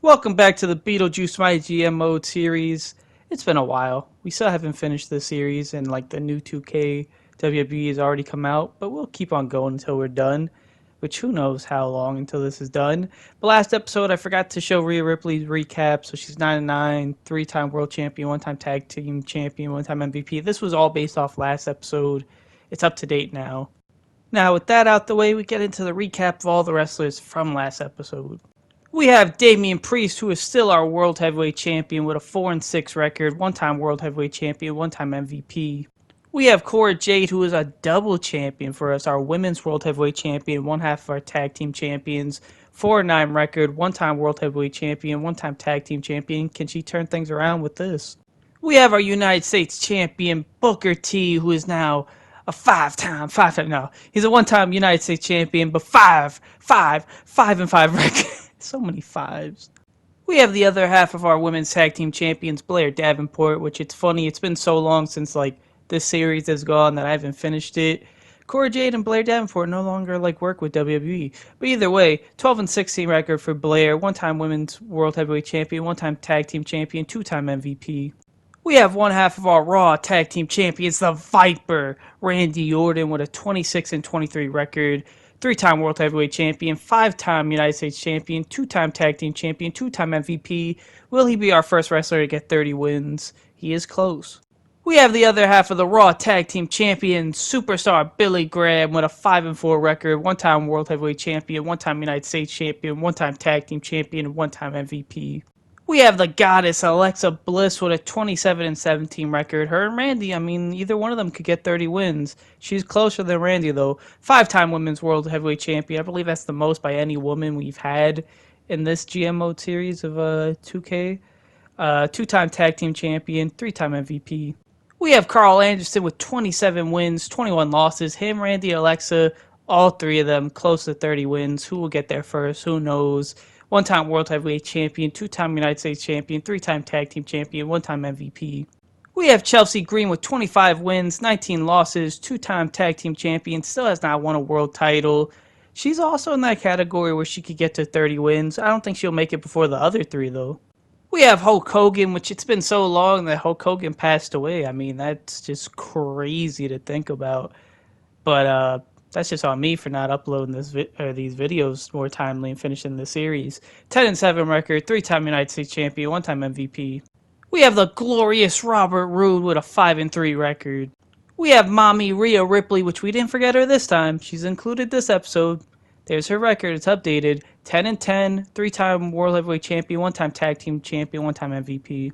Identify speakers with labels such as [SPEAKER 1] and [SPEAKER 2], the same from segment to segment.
[SPEAKER 1] Welcome back to the Beetlejuice My GM Mode series. It's been a while. We still haven't finished this series, and like the new 2K WWE has already come out, but we'll keep on going until we're done. Which who knows how long until this is done. But last episode, I forgot to show Rhea Ripley's recap. So she's 9-9, three-time world champion, one-time tag team champion, one-time MVP. This was all based off last episode. It's up to date now. Now, with that out the way, we get into the recap of all the wrestlers from last episode. We have Damian Priest, who is still our World Heavyweight Champion with a 4-6 record, one-time World Heavyweight Champion, one-time MVP. We have Cora Jade, who is a double champion for us, our Women's World Heavyweight Champion, one half of our Tag Team Champions, 4-9 record, one-time World Heavyweight Champion, one-time Tag Team Champion. Can she turn things around with this? We have our United States Champion, Booker T, who is now a he's a one-time United States Champion, but 5-5 record. So many fives. We have the other half of our women's tag team champions, Blair Davenport, which it's funny, it's been so long since like this series has gone that I haven't finished it. Cora Jade and Blair Davenport no longer like work with WWE. But either way, 12-16 record for Blair, one-time women's world heavyweight champion, one-time tag team champion, two-time MVP. We have one half of our Raw tag team champions, the Viper, Randy Orton, with a 26-23 record. Three-time World Heavyweight Champion, five-time United States Champion, two-time Tag Team Champion, two-time MVP. Will he be our first wrestler to get 30 wins? He is close. We have the other half of the Raw Tag Team Champion, Superstar Billy Graham, with a 5-4 record, one-time World Heavyweight Champion, one-time United States Champion, one-time Tag Team Champion, and one-time MVP. We have the Goddess Alexa Bliss with a 27-17 record. Her and Randy, either one of them could get 30 wins. She's closer than Randy, though. Five-time Women's World Heavyweight Champion. I believe that's the most by any woman we've had in this GM mode series of 2K. Two-time Tag Team Champion, three-time MVP. We have Carl Anderson with 27 wins, 21 losses. Him, Randy, Alexa, all three of them close to 30 wins. Who will get there first? Who knows? One-time World Heavyweight Champion, two-time United States Champion, three-time Tag Team Champion, one-time MVP. We have Chelsea Green with 25 wins, 19 losses, two-time Tag Team Champion, still has not won a world title. She's also in that category where she could get to 30 wins. I don't think she'll make it before the other three, though. We have Hulk Hogan, which it's been so long that Hulk Hogan passed away. That's just crazy to think about. But, that's just on me for not uploading these videos more timely and finishing the series. 10-7 record, three-time United States Champion, one-time MVP. We have the glorious Robert Roode with a 5-3 record. We have Mommy Rhea Ripley, which we didn't forget her this time. She's included this episode. There's her record. It's updated. 10-10, three-time World Heavyweight Champion, one-time Tag Team Champion, one-time MVP.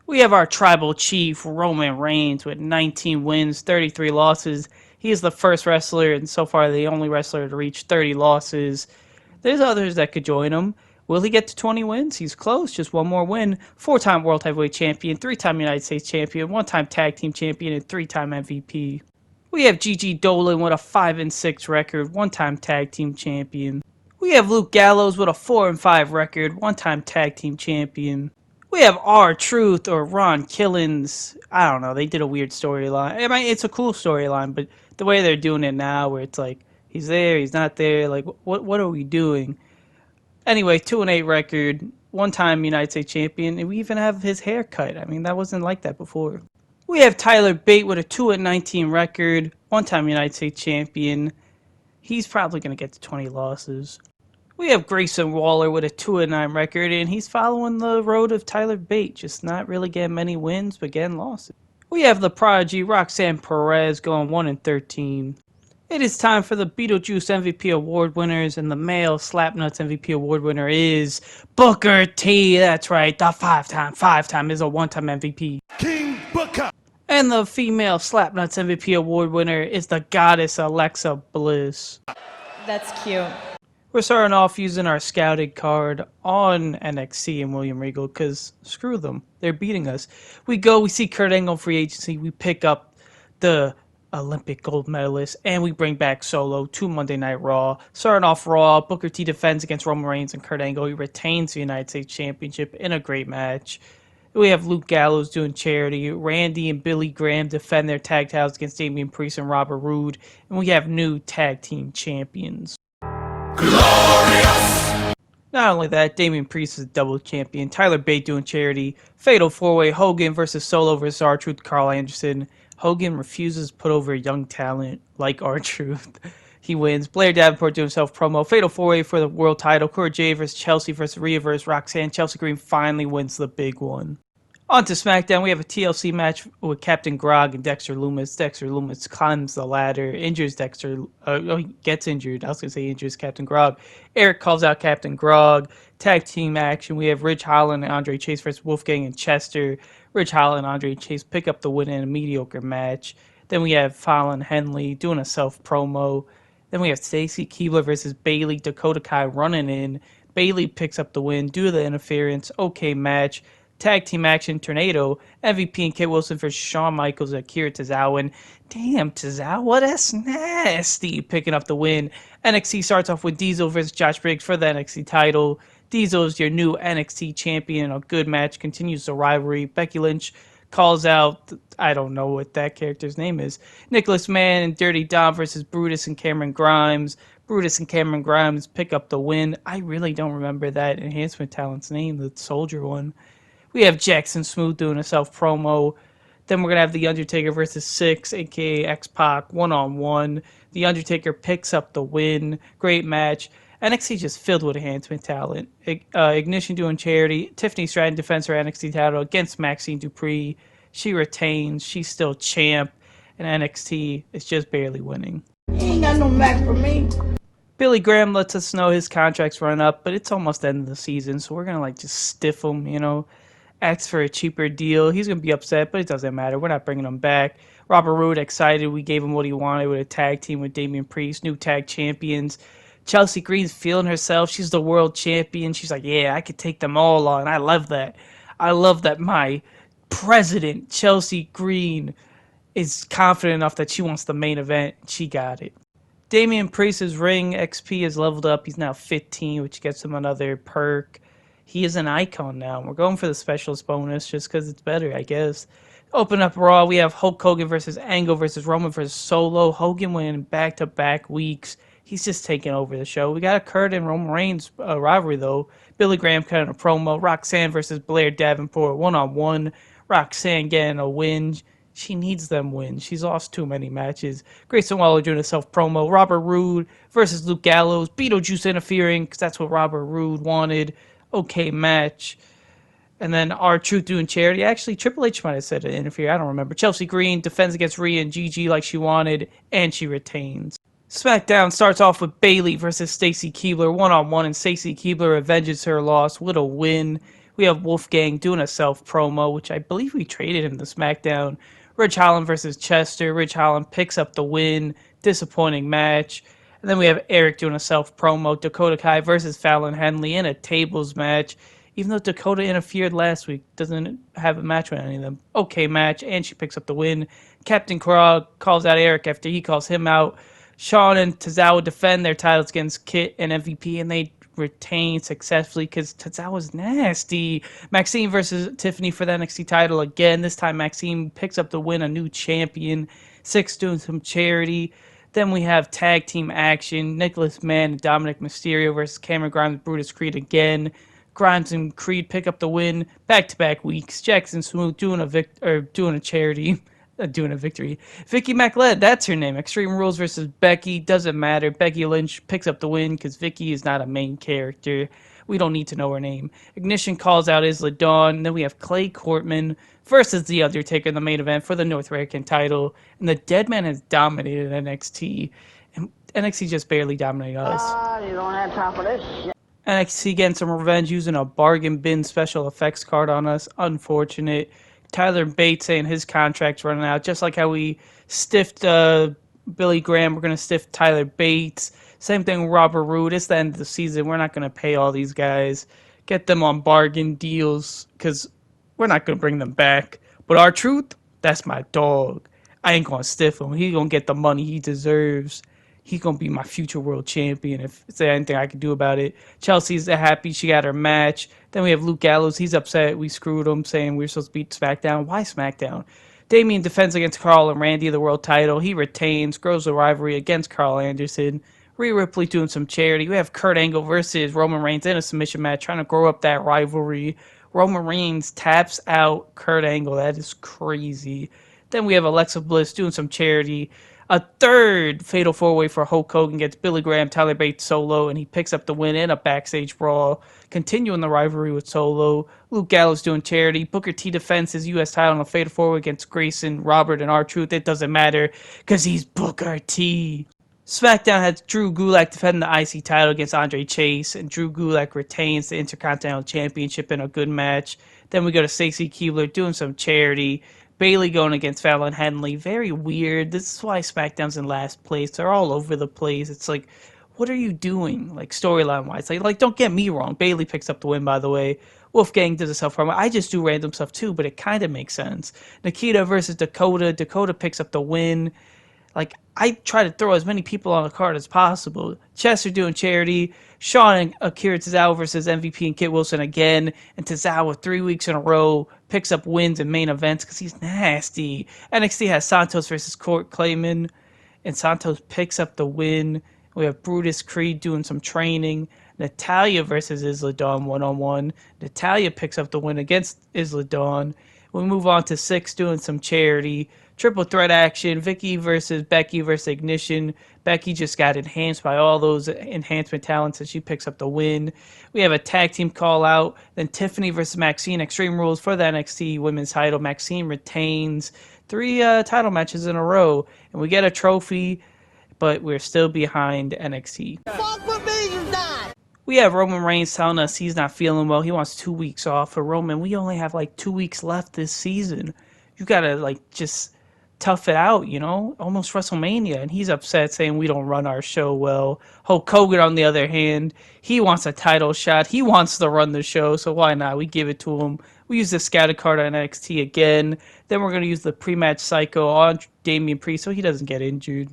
[SPEAKER 1] We have our Tribal Chief, Roman Reigns, with 19 wins, 33 losses. He is the first wrestler, and so far the only wrestler to reach 30 losses. There's others that could join him. Will he get to 20 wins? He's close, just one more win. Four-time World Heavyweight Champion, three-time United States Champion, one-time Tag Team Champion, and three-time MVP. We have Gigi Dolan with a 5-6 record, one-time Tag Team Champion. We have Luke Gallows with a 4-5 record, one-time Tag Team Champion. We have R-Truth or Ron Killings. I don't know, they did a weird storyline. It's a cool storyline, but the way they're doing it now, where it's like, he's there, he's not there, like, what are we doing? Anyway, 2-8 record, one-time United States Champion, and we even have his haircut. That wasn't like that before. We have Tyler Bate with a 2-19 record, one-time United States Champion. He's probably going to get to 20 losses. We have Grayson Waller with a 2-9 record, and he's following the road of Tyler Bate, just not really getting many wins, but getting losses. We have the prodigy Roxanne Perez going 1-13. It is time for the Beetlejuice MVP award winners, and the male Slapnuts MVP award winner is Booker T. That's right, the five-time is a one-time MVP.
[SPEAKER 2] King Booker.
[SPEAKER 1] And the female Slapnuts MVP award winner is the Goddess Alexa Bliss.
[SPEAKER 3] That's cute.
[SPEAKER 1] We're starting off using our scouted card on NXT and William Regal because screw them. They're beating us. We see Kurt Angle free agency. We pick up the Olympic gold medalist and we bring back Solo to Monday Night Raw. Starting off Raw, Booker T defends against Roman Reigns and Kurt Angle. He retains the United States Championship in a great match. We have Luke Gallows doing charity. Randy and Billy Graham defend their tag titles against Damian Priest and Robert Roode. And we have new tag team champions.
[SPEAKER 2] Glorious!
[SPEAKER 1] Not only that, Damian Priest is double champion. Tyler Bate doing charity. Fatal 4-way Hogan versus Solo versus R-Truth, Carl Anderson. Hogan refuses to put over a young talent like R-Truth. He wins. Blair Davenport doing himself promo. Fatal 4-way for the world title. Cora Jade versus Chelsea versus Rhea versus Roxanne. Chelsea Green finally wins the big one. On to SmackDown, we have a TLC match with Captain Grog and Dexter Lumis. Dexter Lumis climbs the ladder, injures Dexter. He gets injured. I was going to say injures Captain Grog. Eric calls out Captain Grog. Tag team action. We have Ridge Holland and Andre Chase versus Wolfgang and Chester. Ridge Holland and Andre Chase pick up the win in a mediocre match. Then we have Fallon Henley doing a self promo. Then we have Stacy Keibler versus Bayley. Dakota Kai running in. Bayley picks up the win due to the interference. Okay match. Tag team action tornado. MVP and Kit Wilson versus Shawn Michaels and Akira Tozawa. And damn, Tozawa, that's nasty. Picking up the win. NXT starts off with Diesel versus Josh Briggs for the NXT title. Diesel is your new NXT champion. A good match continues the rivalry. Becky Lynch calls out, I don't know what that character's name is, Nicholas Mann and Dirty Dom versus Brutus and Cameron Grimes. Brutus and Cameron Grimes pick up the win. I really don't remember that enhancement talent's name, the soldier one. We have Jackson Smooth doing a self promo. Then we're going to have The Undertaker versus Six, aka X-Pac, one-on-one. The Undertaker picks up the win. Great match. NXT just filled with enhancement talent. Ignition doing charity. Tiffany Stratton defends her NXT title against Maxine Dupree. She retains. She's still champ. And NXT is just barely winning.
[SPEAKER 2] He ain't got no Mac for me.
[SPEAKER 1] Billy Graham lets us know his contract's run up, but it's almost the end of the season, so we're going to just stiff him, ask for a cheaper deal. He's going to be upset, but it doesn't matter. We're not bringing him back. Robert Roode excited. We gave him what he wanted with a tag team with Damian Priest, new tag champions. Chelsea Green's feeling herself. She's the world champion. She's like, yeah, I could take them all on. I love that. I love that my president, Chelsea Green, is confident enough that she wants the main event. She got it. Damian Priest's ring XP is leveled up. He's now 15, which gets him another perk. He is an icon now. We're going for the specialist bonus just because it's better, I guess. Open up Raw. We have Hulk Hogan versus Angle versus Roman versus Solo. Hogan winning back-to-back weeks. He's just taking over the show. We got a Kurt and Roman Reigns rivalry, though. Billy Graham cutting a promo. Roxanne versus Blair Davenport one-on-one. Roxanne getting a win. She needs them wins. She's lost too many matches. Grayson Waller doing a self-promo. Robert Roode versus Luke Gallows. Beetlejuice interfering because that's what Robert Roode wanted. Okay match. And then R-Truth doing charity. Actually, Triple H might have said to interfere. I don't remember. Chelsea Green defends against Rhea and Gigi like she wanted, and she retains. SmackDown starts off with Bayley versus Stacy Keibler one-on-one, and Stacy Keibler avenges her loss with a win. We have Wolfgang doing a self-promo, which I believe we traded him to SmackDown. Ridge Holland versus Chester. Ridge Holland picks up the win. Disappointing match. And then we have Eric doing a self-promo. Dakota Kai versus Fallon Henley in a tables match. Even though Dakota interfered last week, doesn't have a match with any of them. Okay match, and she picks up the win. Captain Krog calls out Eric after he calls him out. Shawn and Tozawa defend their titles against Kit and MVP, and they retain successfully because Tozawa's nasty. Maxine versus Tiffany for the NXT title again. This time Maxine picks up the win, a new champion. Six doing some charity. Then we have tag team action. Nicholas Mann and Dominic Mysterio versus Cameron Grimes and Brutus Creed again. Grimes and Creed pick up the win back-to-back weeks. Jackson Smooth doing a charity. Doing a victory. Vicky McLeod, that's her name. Extreme Rules versus Becky. Doesn't matter. Becky Lynch picks up the win because Vicky is not a main character. We don't need to know her name. Ignition calls out Isla Dawn. Then we have Clay Courtman versus The Undertaker in the main event for the North American title. And the Dead Man has dominated NXT. And NXT just barely dominated us.
[SPEAKER 2] You don't have time for this shit.
[SPEAKER 1] NXT getting some revenge using a bargain bin special effects card on us. Unfortunate. Tyler Bate saying his contract's running out. Just like how we stiffed Billy Graham, we're going to stiff Tyler Bates. Same thing with Robert Roode. It's the end of the season. We're not going to pay all these guys. Get them on bargain deals because we're not going to bring them back. But R-Truth, that's my dog. I ain't going to stiff him. He's going to get the money he deserves. He's going to be my future world champion if there's anything I can do about it. Chelsea's happy she got her match. Then we have Luke Gallows. He's upset. We screwed him, saying we were supposed to beat SmackDown. Why SmackDown? Damian defends against Carl and Randy, the world title. He retains, grows the rivalry against Carl Anderson. Rhea Ripley doing some charity. We have Kurt Angle versus Roman Reigns in a submission match, trying to grow up that rivalry. Roman Reigns taps out Kurt Angle. That is crazy. Then we have Alexa Bliss doing some charity. A third fatal four-way for Hulk Hogan gets Billy Graham, Tyler Bates, Solo, and he picks up the win in a backstage brawl. Continuing the rivalry with Solo. Luke Gallows doing charity. Booker T defends his U.S. title in a fatal four-way against Grayson, Robert, and R-Truth. It doesn't matter because he's Booker T. SmackDown had Drew Gulak defending the IC title against Andre Chase, and Drew Gulak retains the Intercontinental Championship in a good match. Then we go to Stacy Keibler doing some charity. Bayley going against Fallon Henley. Very weird. This is why SmackDown's in last place. They're all over the place. It's like, what are you doing, like, storyline-wise? Like, don't get me wrong. Bayley picks up the win, by the way. Wolfgang does a self-promo. I just do random stuff, too, but it kind of makes sense. Nikita versus Dakota. Dakota picks up the win. Like, I try to throw as many people on the card as possible. Chester doing charity. Shawn and Akira Tozawa versus MVP and Kit Wilson again. And Tozawa 3 weeks in a row picks up wins in main events because he's nasty. NXT has Santos versus Court Clayman. And Santos picks up the win. We have Brutus Creed doing some training. Natalya versus Isla Dawn one-on-one. Natalya picks up the win against Isla Dawn. We move on to 6 doing some charity. Triple threat action. Vicky versus Becky versus Ignition. Becky just got enhanced by all those enhancement talents and she picks up the win. We have a tag team call out. Then Tiffany versus Maxine. Extreme Rules for the NXT women's title. Maxine retains 3 title matches in a row. And we get a trophy, but we're still behind NXT.
[SPEAKER 2] Fuck with me, you not.
[SPEAKER 1] We have Roman Reigns telling us he's not feeling well. He wants 2 weeks off. For Roman, we only have like 2 weeks left this season. You gotta like just tough it out, you know? Almost WrestleMania. And he's upset saying we don't run our show well. Hulk Hogan, on the other hand, he wants a title shot. He wants to run the show, so why not? We give it to him. We use the scouted card on NXT again. Then we're going to use the pre-match psycho on Damian Priest so he doesn't get injured.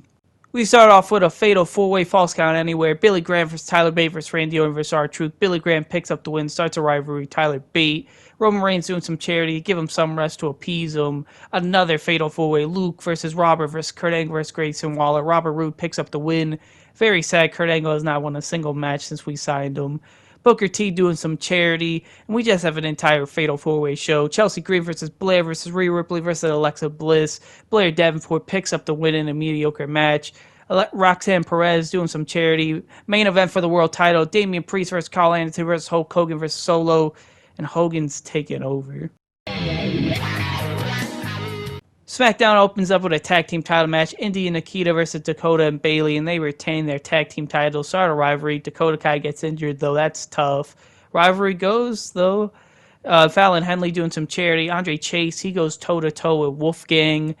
[SPEAKER 1] We start off with a fatal 4-way false count anywhere. Billy Graham versus Tyler Bate versus Randy Orton versus R-Truth. Billy Graham picks up the win, starts a rivalry. Tyler Bate. Roman Reigns doing some charity, give him some rest to appease him. Another fatal 4-way. Luke versus Robert versus Kurt Angle versus Grayson Waller. Robert Roode picks up the win. Very sad Kurt Angle has not won a single match since we signed him. Booker T doing some charity, and we just have an entire fatal 4-way show. Chelsea Green versus Blair versus Rhea Ripley versus Alexa Bliss. Blair Davenport picks up the win in a mediocre match. Roxanne Perez doing some charity. Main event for the world title. Damian Priest versus Carl Anderson versus Hulk Hogan versus Solo. And Hogan's taking over. SmackDown opens up with a tag team title match. Indy and Nikita versus Dakota and Bayley, and they retain their tag team titles. Start a rivalry. Dakota Kai gets injured, though. That's tough. Rivalry goes, though. Fallon Henley doing some charity. Andre Chase, he goes toe-to-toe with Wolfgang.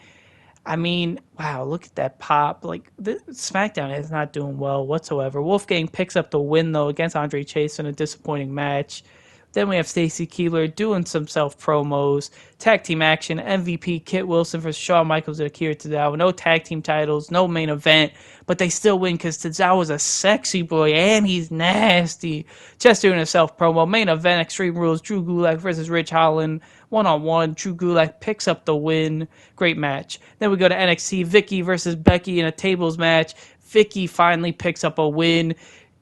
[SPEAKER 1] I mean, wow, look at that pop. Like, SmackDown is not doing well whatsoever. Wolfgang picks up the win, though, against Andre Chase in a disappointing match. Then we have Stacy Keibler doing some self-promos. Tag team action. MVP Kit Wilson versus Shawn Michaels and Akira Tozawa. No tag team titles. No main event. But they still win because Tozawa's a sexy boy and he's nasty. Just doing a self-promo. Main event. Extreme Rules. Drew Gulak versus Rich Holland. One-on-one. Drew Gulak picks up the win. Great match. Then we go to NXT. Vicky versus Becky in a tables match. Vicky finally picks up a win.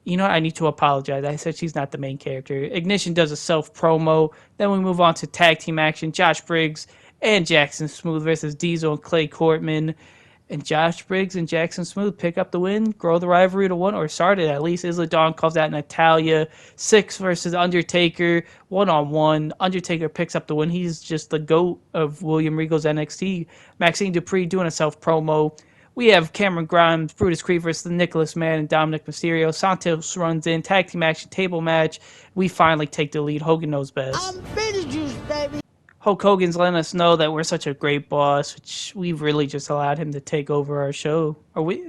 [SPEAKER 1] You know, I need to apologize. I said she's not the main character. Ignition does a self-promo. Then we move on to tag team action. Josh Briggs and Jackson Smooth versus Diesel and Clay Courtman. And Josh Briggs and Jackson Smooth pick up the win, grow the rivalry to 1, or start it at least. Isla Dawn calls out Natalya. 6 versus Undertaker, one-on-one. Undertaker picks up the win. He's just the GOAT of William Regal's NXT. Maxine Dupree doing a self-promo. We have Cameron Grimes, Brutus Creed versus the Nicholas Man and Dominic Mysterio. Santos runs in, tag team action, table match. We finally take the lead. Hogan knows best.
[SPEAKER 2] I'm Beetlejuice, baby.
[SPEAKER 1] Hulk Hogan's letting us know that we're such a great boss, which we've really just allowed him to take over our show.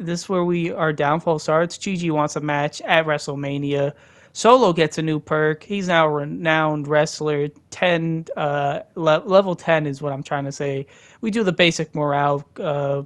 [SPEAKER 1] This is where our downfall starts. Gigi wants a match at WrestleMania. Solo gets a new perk. He's now a renowned wrestler. Level 10 is what I'm trying to say. We do the basic morale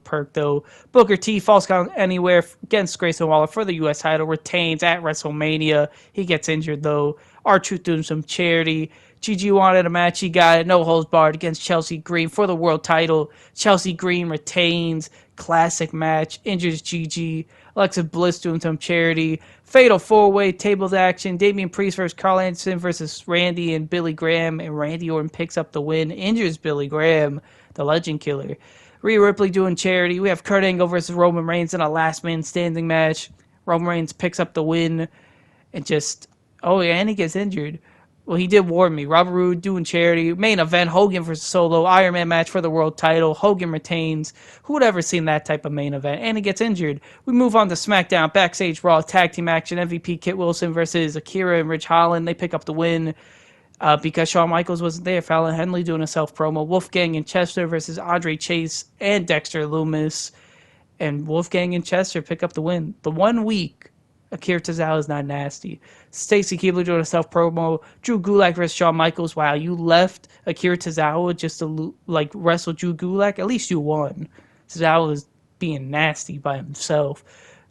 [SPEAKER 1] perk, though. Booker T, false count anywhere against Grayson Waller for the U.S. title. Retains at WrestleMania. He gets injured, though. R-Truth doing some charity. Gigi wanted a match. He got it. No holds barred against Chelsea Green for the world title. Chelsea Green retains. classic match. Injures Gigi. Alexa Bliss doing some charity. Fatal 4-way tables action. Damian Priest versus Carl Anderson versus Randy and Billy Graham. And Randy Orton picks up the win. Injures Billy Graham, the legend killer. Rhea Ripley doing charity. We have Kurt Angle versus Roman Reigns in a last man standing match. Roman Reigns picks up the win. And just, oh yeah, and he gets injured. Well, he did warn me. Robert Roode doing charity. Main event, Hogan versus Solo. Iron Man match for the world title. Hogan retains. Who would ever seen that type of main event? And he gets injured. We move on to SmackDown. Backstage Raw tag team action. MVP Kit Wilson versus Akira and Rich Holland. They pick up the win because Shawn Michaels wasn't there. Fallon Henley doing a self-promo. Wolfgang and Chester versus Andre Chase and Dexter Lumis. And Wolfgang and Chester pick up the win. The 1 week Akira Tozawa is not nasty. Stacy Keibler doing a self-promo. Drew Gulak versus Shawn Michaels. Wow, you left Akira Tozawa just to wrestle Drew Gulak? At least you won. Tozawa was being nasty by himself.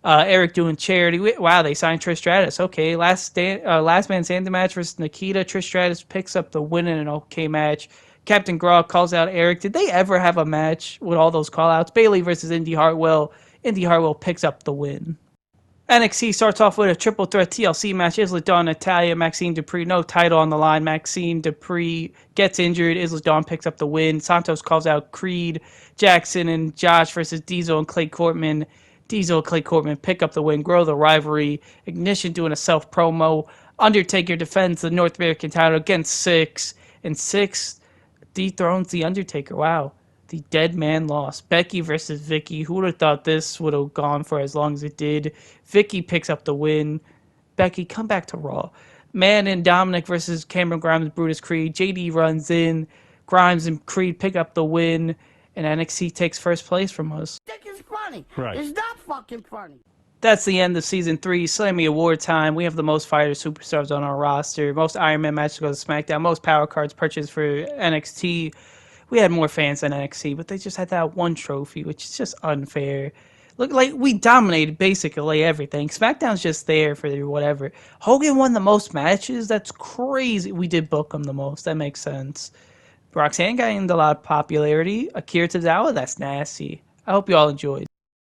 [SPEAKER 1] Eric doing charity. Wow, they signed Trish Stratus. Okay, last man standing match versus Nikita. Trish Stratus picks up the win in an okay match. Captain Gronk calls out Eric. Did they ever have a match with all those call-outs? Bayley versus Indy Hartwell. Indy Hartwell picks up the win. NXT starts off with a triple threat TLC match. Isla Dawn, Natalya, Maxine Dupree. No title on the line. Maxine Dupree gets injured. Isla Dawn picks up the win. Santos calls out Creed, Jackson, and Josh versus Diesel and Clay Courtman. Diesel and Clay Courtman pick up the win, grow the rivalry. Ignition doing a self-promo. Undertaker defends the North American title against Syxx. And Syxx dethrones the Undertaker. Wow. The dead man lost. Becky versus Vicky. Who would have thought this would have gone for as long as it did? Vicky picks up the win. Becky, come back to Raw. Man and Dominic versus Cameron Grimes and Brutus Creed. JD runs in. Grimes and Creed pick up the win. And NXT takes first place from us.
[SPEAKER 2] Think it's funny.
[SPEAKER 3] Right.
[SPEAKER 2] It's not fucking funny.
[SPEAKER 1] That's the end of Season 3. Slammy Award time. We have the most fighter superstars on our roster. Most Iron Man matches go to SmackDown. Most power cards purchased for NXT. We had more fans than NXT, but they just had that one trophy, which is just unfair. Look, like, we dominated basically everything. SmackDown's just there for whatever. Hogan won the most matches? That's crazy. We did book him the most. That makes sense. Roxanne gained a lot of popularity. Akira Tozawa, that's nasty. I hope you all enjoyed.